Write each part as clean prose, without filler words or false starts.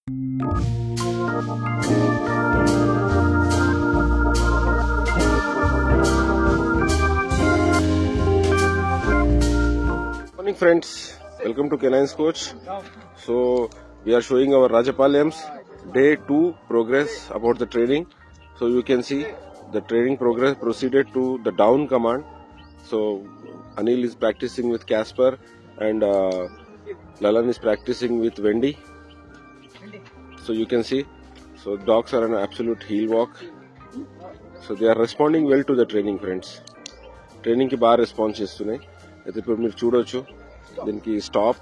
Morning friends, welcome to K9's Coach. So we are showing our Rajapalayam's day 2 progress about the training. So you can see the training progress proceeded to the down command. So Anil is practicing with Casper and Lalan is practicing with Wendy. So you can see, so dogs are an absolute heel walk. So they are responding well to the training, friends. Training ki baar response chestunnai. అయితే ఇప్పుడు మీరు చూడొచ్చు దీనికి stop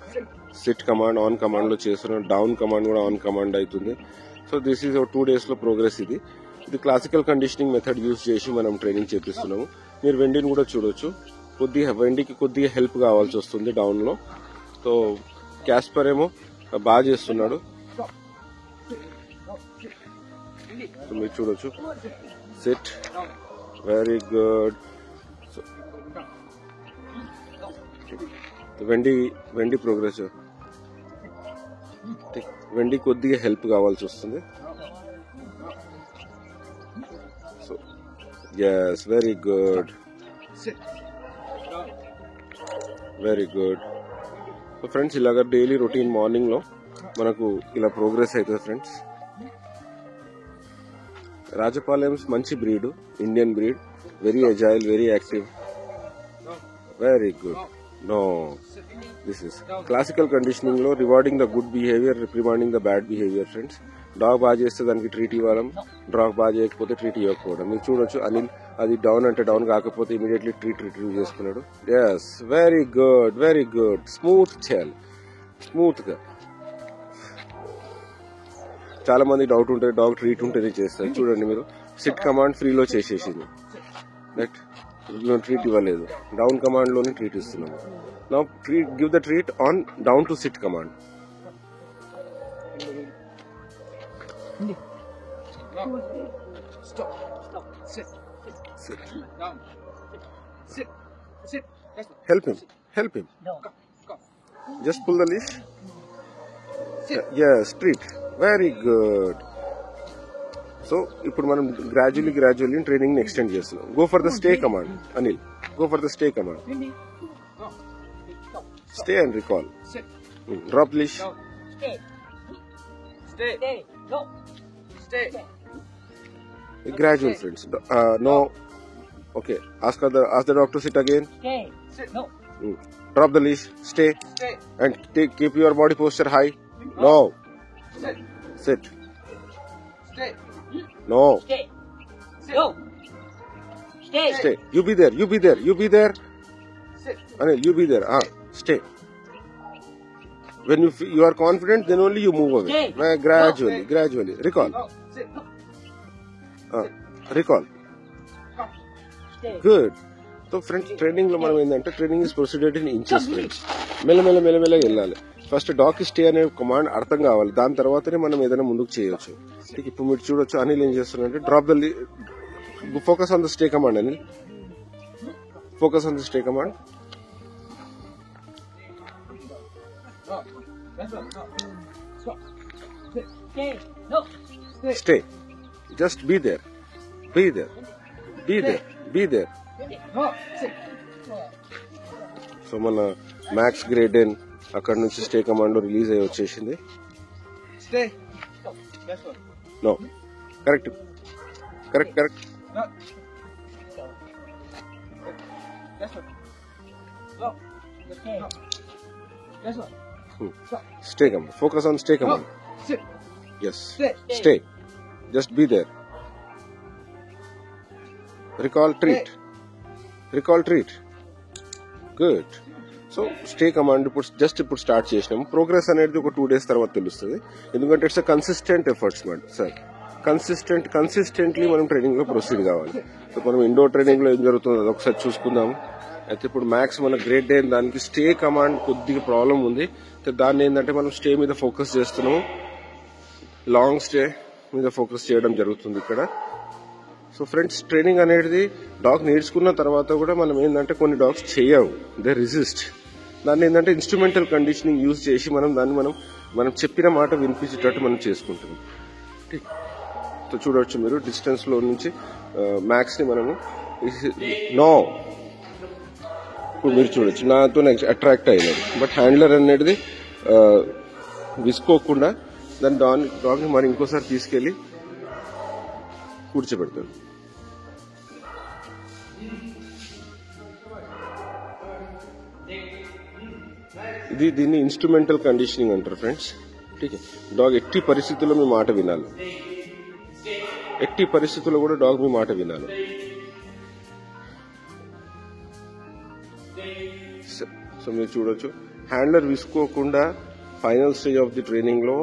SIT command on command లో చేస్తున్నాం, down command కూడా on command అవుతుంది. So this is 2 days లో ప్రోగ్రెస్. ఇది క్లాసికల్ కండిషనింగ్ మెథడ్ యూజ్ చేసి మనం ట్రైనింగ్ చేపిస్తున్నాము. మీరు వెండిని కూడా చూడొచ్చు, వెండికి కొద్దిగా హెల్ప్ కావాల్సి వస్తుంది డౌన్ లో. సో క్యాస్పర్ ఏమో బాగా చేస్తున్నాడు. మీరు చూడొచ్చు, sit, very good. Wendy progress, Wendy కొద్దిగా హెల్ప్ కావాల్సి వస్తుంది. So yes, very good, very good. So friends, ఇలాగ డైలీ రొటీన్ మార్నింగ్ లో మనకు ఇలా ప్రోగ్రెస్ అవుతుంది ఫ్రెండ్స్. రాజపాలెమ్స్ మంచి breed, Indian breed, very agile, very active, very good. No, this is classical conditioning లో rewarding the good behavior, reprimanding the bad behavior friends. Dog బాగా చేస్తే దానికి ట్రీట్ ఇవ్వడం, డాగ్ బాగా చేయకపోతే ట్రీట్ ఇవ్వకపోవడం. మీరు చూడొచ్చు, అనిల్ అది డౌన్ అంటే డౌన్ కాకపోతే ఇమీడియట్లీ ట్రీట్ రిట్రీవ్ చేసుకున్నాడు. Yes, very good, very good. Smooth చేయాలి, స్మూత్ గా. చాలా మంది డౌట్ ఉంటుంది, డాగ్ ట్రీట్ ఉంటేనే చేస్తారు. చూడండి మీరు, సిట్ కమాండ్ ఫ్రీలో చేసేసింది, రైట్? ట్రీట్ ఇవ్వలేదు, డౌన్ కమాండ్ లోనే ట్రీట్ ఇస్తున్నాము. Now give the treat on down to SIT command. Help him. Just pull the leash. Yes, treat. Very good. So ఇప్పుడు మనం గ్రాడ్యువల్లీ ట్రైనింగ్ ని ఎక్స్టెండ్ చేస్తున్నాం. Go for the stay command. Anil, go for the stay command. Stay and recall. Drop లీష్. Gradual friends. No. Okay. Ask the dog to sit again. Drop the leash. Stay. And keep your body posture high. No. Sit. No. Stay. You be there. Anil, you be there. Stay. When you are confident, then only you move away. Gradually. Recall. Recall. Good. So friends, training లో మనం ఏంటంటే training is proceeded in inches friends. మెల్లమెల్ల వెళ్ళాలి. First dog కి stay అనే command అర్థం కావాలి, దాని తర్వాతనే మనం ఏదైనా ముందుకు చేయొచ్చు. ఇప్పుడు మీరు చూడొచ్చు, అనిల్ ఏం చేస్తున్నారంటే drop the focus on the stay command. Anil, focus on the stay command. Stay. Just be there. So మన మ్యాక్స్ గ్రేడెన్ అక్కడ నుంచి స్టే కమాండ్ రిలీజ్ అయ్యి వచ్చేసింది. No, correct. Stay command. Focus on stay command. Yes. Stay. Just be there. Recall treat. Good. So stay command ఇప్పుడు start చేసినాము. Progress అనేది ఒక 2 days తర్వాత తెలుస్తుంది, ఎందుకంటే ఇట్స్ కన్సిస్టెంట్ ఎఫర్ట్స్ మాట సార్. కన్సిస్టెంట్లీ మనం ట్రైనింగ్ లో ప్రొసీడ్ కావాలి. సో మనం ఇండోర్ ట్రైనింగ్ లో ఏం జరుగుతుందో అది ఒకసారి చూసుకుందాము. అయితే ఇప్పుడు మ్యాక్స్ మన గ్రేట్ డే, దానికి స్టే కమాండ్ కొద్దిగా ప్రాబ్లం ఉంది. దాన్ని ఏంటంటే మనం స్టే మీద ఫోకస్ చేస్తున్నాము, లాంగ్ స్టే మీద ఫోకస్ చేయడం జరుగుతుంది ఇక్కడ. సో ఫ్రెండ్స్, ట్రైనింగ్ అనేది డాగ్ నేర్చుకున్న తర్వాత కూడా మనం ఏంటంటే కొన్ని డాగ్స్ చేయవు, దే రెసిస్ట్. దాన్ని ఏంటంటే ఇన్స్ట్రుమెంటల్ కండిషనింగ్ యూజ్ చేసి దాన్ని మనం చెప్పిన మాట వినిపించేటట్టు మనం చేసుకుంటాం. సో చూడవచ్చు మీరు డిస్టెన్స్ లో నుంచి మ్యాక్స్ ని మనము నో ఇప్పుడు మీరు చూడొచ్చు నాతో అట్రాక్ట్ అయినది. బట్ హ్యాండ్లర్ అనేది విసుకోకుండా డాగ్ని మరి ఇంకోసారి తీసుకెళ్లి కూర్చోబెడతాడు. దీన్ని ఇన్స్ట్రుమెంటల్ కండిషనింగ్ అంటారు ఫ్రెండ్స్. డాగ్ ఎట్టి పరిస్థితుల్లో మీ మాట వినాలి, ఎట్టి పరిస్థితుల్లో కూడా డాగ్ మీ మాట వినాలి. సో మీరు చూడొచ్చు హ్యాండ్లర్ విసుకోకుండా final stage of the training లో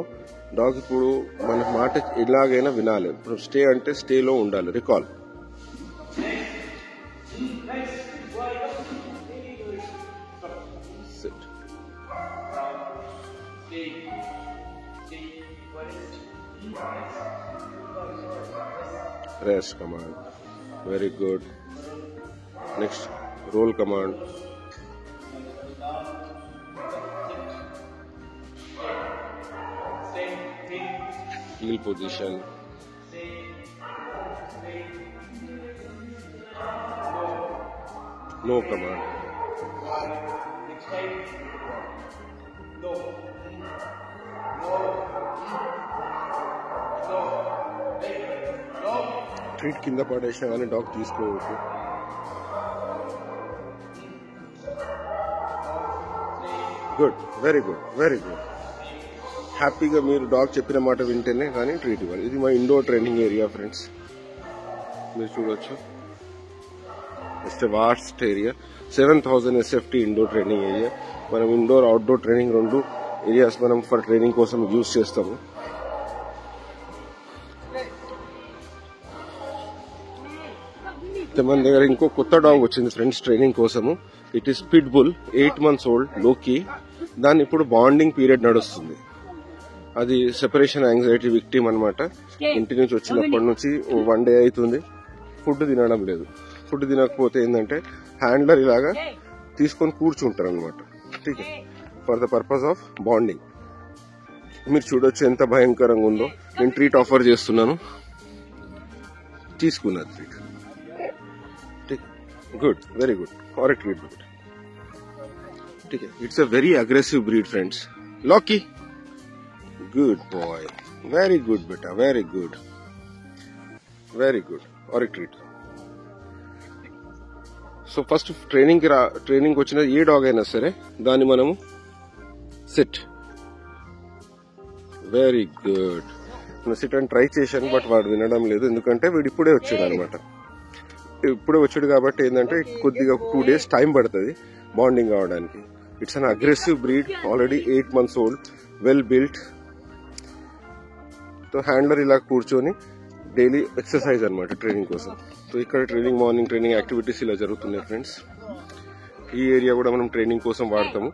డాగ్ ఇప్పుడు మన మాట ఎలాగైనా వినాలి. ఇప్పుడు స్టే అంటే స్టేలో ఉండాలి. Recall rest command, very good. Next roll command, heel position, no command, treat కింద పడేసినా కానీ డాగ్ తీసుకోవచ్చు. Good, very good, very good. హ్యాపీగా మీరు డాగ్ చెప్పిన మాట వింటేనే కానీ ట్రీట్ ఇవ్వాలి. ఇది మా ఇండోర్ ట్రైనింగ్ ఏరియా ఫ్రెండ్స్. మీరు చూడొచ్చు it's a vast area. 7000 SFT indoor training area. మనం ఇండోర్ అవుట్డోర్ ట్రైనింగ్ రెండు ఏరియాస్ మనం ఫర్ ట్రైనింగ్ కోసం యూజ్ చేస్తాము. మన దగ్గర ఇంకో కొత్త డాగ్ వచ్చింది ఫ్రెండ్స్ ట్రైనింగ్ కోసము. It is pit bull, 8 months old, Loki. దాన్ని ఇప్పుడు బాండింగ్ పీరియడ్ నడుస్తుంది. అది సెపరేషన్ యాంగ్జైటీ విక్టిమ్ అనమాట. ఇంటి నుంచి వచ్చినప్పటి నుంచి 1 day అవుతుంది, ఫుడ్ తినడం లేదు. ఫుడ్ తినకపోతే ఏంటంటే హ్యాండ్లర్ ఇలాగా తీసుకొని కూర్చుంటారు అనమాట. ఠీక్, for the purpose of bonding. మీరు చూడొచ్చు ఎంత భయంకరంగా ఉందో. నేను ట్రీట్ ఆఫర్ చేస్తున్నాను, తీసుకున్నది ట్రీట్. గుడ్, వెరీ గుడ్, और ट्रीट गुड. ठीक है, it's a very aggressive breed friends. Loki, good boy, very good बेटा, वेरी गुड, वेरी गुड, और ट्रीट. సో ఫస్ట్ ట్రైనింగ్ వచ్చిన ఏ డాగ్ అయినా సరే దాన్ని మనము సిట్. Very good. సిట్ అని ట్రై చేశాను, బట్ వాడు వినడం లేదు. ఎందుకంటే వీడు ఇప్పుడే వచ్చాడు అనమాట. ఇప్పుడే వచ్చాడు కాబట్టి ఏంటంటే కొద్దిగా 2 days టైం పడుతుంది బాండింగ్ అవడానికి. It's an aggressive breed, already 8 months old, well built. So handler ఇలా కూర్చొని డైలీ ఎక్సర్సైజ్ అనమాట ట్రైనింగ్ కోసం. సో ఇక్కడ ట్రైనింగ్, మార్నింగ్ ట్రైనింగ్ యాక్టివిటీస్ ఇలా జరుగుతున్నాయి ఫ్రెండ్స్. ఈ ఏరియా కూడా మనం ట్రైనింగ్ కోసం వాడతాము.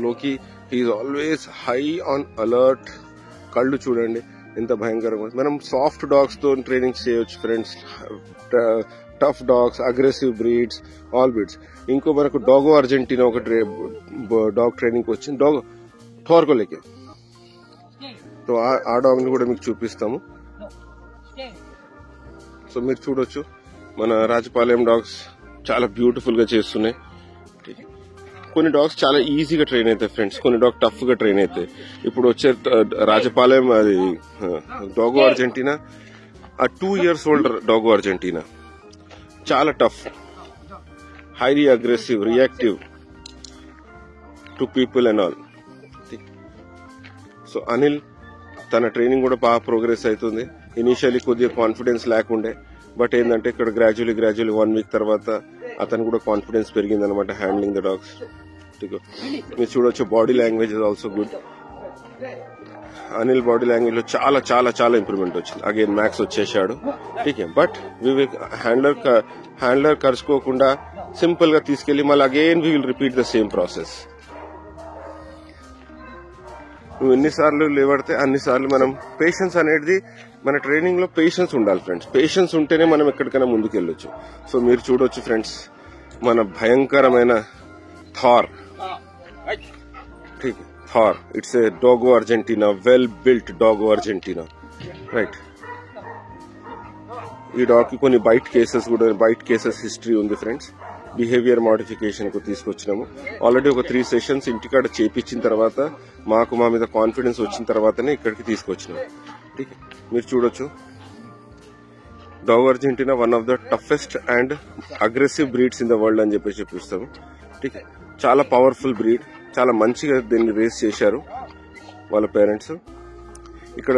Loki he is always high on alert. కళ్ళు చూడండి ఎంత భయంకరంగా. మనం సాఫ్ట్ డాగ్స్ తో ట్రైనింగ్ చేయొచ్చు friends. Tough dogs, aggressive breeds, all breeds. ఇంకో మనకు డాగో అర్జెంటీనా ఒక డాగ్ ట్రైనింగ్ వచ్చింది, డాగ్ ఠోర్కోలేకే. సో ఆ డాగ్ ని కూడా మీకు చూపిస్తాము. సో మీరు చూడొచ్చు మన రాజపాలెం డాగ్స్ చాలా బ్యూటిఫుల్ గా చేస్తున్నాయి. కొన్ని డాగ్స్ చాలా ఈజీగా ట్రైన్ అవుతాయి ఫ్రెండ్స్, కొన్ని డాగ్ టఫ్ గా ట్రైన్ అవుతాయి. ఇప్పుడు వచ్చే రాజపాలెం అది డాగో అర్జెంటీనా, ఆ 2 years ఓల్డ్ డాగో అర్జెంటీనా చాలా tough, highly aggressive, reactive to people and all. So Anil తన ట్రైనింగ్ కూడా బాగా ప్రోగ్రెస్ అవుతుంది. ఇనీషియలీ కొద్దిగా కాన్ఫిడెన్స్ లేకుండే, బట్ ఏంటంటే ఇక్కడ గ్రాడ్యువలీ 1 week తర్వాత అతను కూడా కాన్ఫిడెన్స్ పెరిగిందనమాట హ్యాండ్లింగ్ ద డాగ్స్. మీరు చూడొచ్చు body language is also good. Anil body language లో చాలా చాలా చాలా ఇంప్రూవ్మెంట్ వచ్చింది. అగైన్ మ్యాక్స్ వచ్చేసాడు. ఠీక్, బట్ హ్యాండ్లర్ కరుచుకోకుండా సింపుల్ గా తీసుకెళ్లి మళ్ళీ again we will repeat the same process. నువ్వు ఎన్నిసార్లు లేవడితే అన్నిసార్లు మనం పేషెన్స్ అనేది మన ట్రైనింగ్ లో పేషెన్స్ ఉండాలి ఫ్రెండ్స్. పేషెన్స్ ఉంటేనే మనం ఎక్కడికైనా ముందుకు వెళ్ళొచ్చు. సో మీరు చూడొచ్చు ఫ్రెండ్స్, మన భయంకరమైన Thar. Thar, it's a dogo argentino, well built dogo argentino, right. ఈ డాగ్ కి కొన్ని బైట్ కేసెస్ హిస్టరీ ఉంది ఫ్రెండ్స్. బిహేవియర్ మోడిఫికేషన్ కు తీసుకొచ్చినాము. ఆల్రెడీ ఒక 3 సెషన్స్ ఇంటికాడ చేపించిన తర్వాత మాకు మా మీద కాన్ఫిడెన్స్ వచ్చిన తర్వాతనే ఇక్కడికి తీసుకొచ్చినాము. మీరు చూడొచ్చు, dog Argentina one of the toughest and aggressive breeds in the world అని చెప్పేసి చూపిస్తాము. చాలా పవర్ఫుల్ బ్రీడ్, చాలా మంచిగా దీన్ని రేస్ చేశారు వాళ్ళ పేరెంట్స్. ఇక్కడ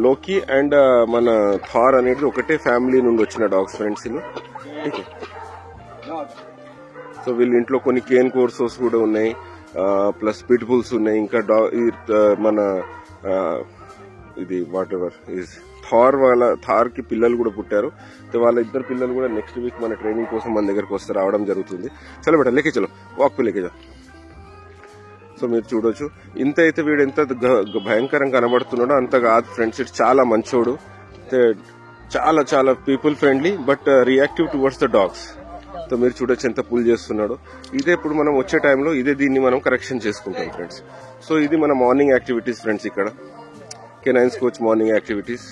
లోకి అండ్ మన థార్ అనేది ఒకటే ఫ్యామిలీ నుండి వచ్చిన డాగ్స్ ఫ్రెండ్స్ వీళ్ళు. సో వీళ్ళ ఇంట్లో కొన్ని కేన్ కోర్సోస్ కూడా ఉన్నాయి, ప్లస్ పిట్ బుల్స్ ఉన్నాయి, ఇంకా మన ఇది వాట్ ఎవర్ ఈజ్ థార్ కి పిల్లలు కూడా పుట్టారు. వాళ్ళ ఇద్దరు పిల్లలు కూడా నెక్స్ట్ వీక్ మన ట్రైనింగ్ కోసం మన దగ్గరకు రావడం జరుగుతుంది. చలో బేటా లేకే చలో, వాక్ పే లేకే చలో. సో మీరు చూడొచ్చు, ఇంత అయితే వీడు ఎంత భయంకరంగా కనబడుతున్నాడో అంత కాదు ఫ్రెండ్స్. ఇటు చాలా మంచోడు, చాలా చాలా people friendly, but reactive towards the dogs. So మీరు చూడొచ్చు ఎంత పుల్ చేస్తున్నాడు. ఇదే ఇప్పుడు మనం వచ్చే టైంలో దీన్ని మనం కరెక్షన్ చేసుకుంటాం ఫ్రెండ్స్. సో ఇది మన మార్నింగ్ యాక్టివిటీస్ ఫ్రెండ్స్. ఇక్కడ కెనైన్స్ కోచ్ మార్నింగ్ యాక్టివిటీస్.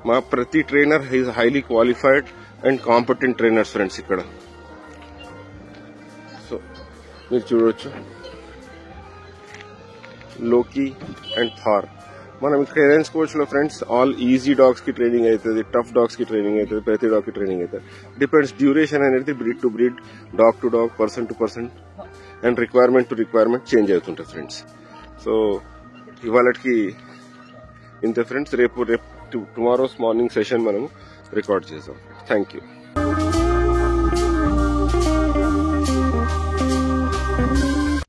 మా ప్రతి trainer is highly qualified and competent trainers friends ఇక్కడ. సో మీరు చూడొచ్చు, లోకి అండ్ థార్. మనం కెనైన్స్ కోచ్ లో ఫ్రెండ్స్ ఆల్ ఈజీ డాగ్స్ కి ట్రైనింగ్ అవుతుంది, టఫ్ డాగ్స్ కి ట్రైనింగ్ అవుతుంది, ప్రతి డాగ్ కి ట్రైనింగ్ అవుతుంది. డిపెండ్స్, డ్యూరేషన్ అనేది breed to breed, dog to dog, person to person and requirement to requirement change అవుతుంటుంది ఫ్రెండ్స్. సో ఇవాళకి ఇంతే ఫ్రెండ్స్. రేపు టుమారోస్ మార్నింగ్ సెషన్ మనం రికార్డ్ చేద్దాం. Thank you.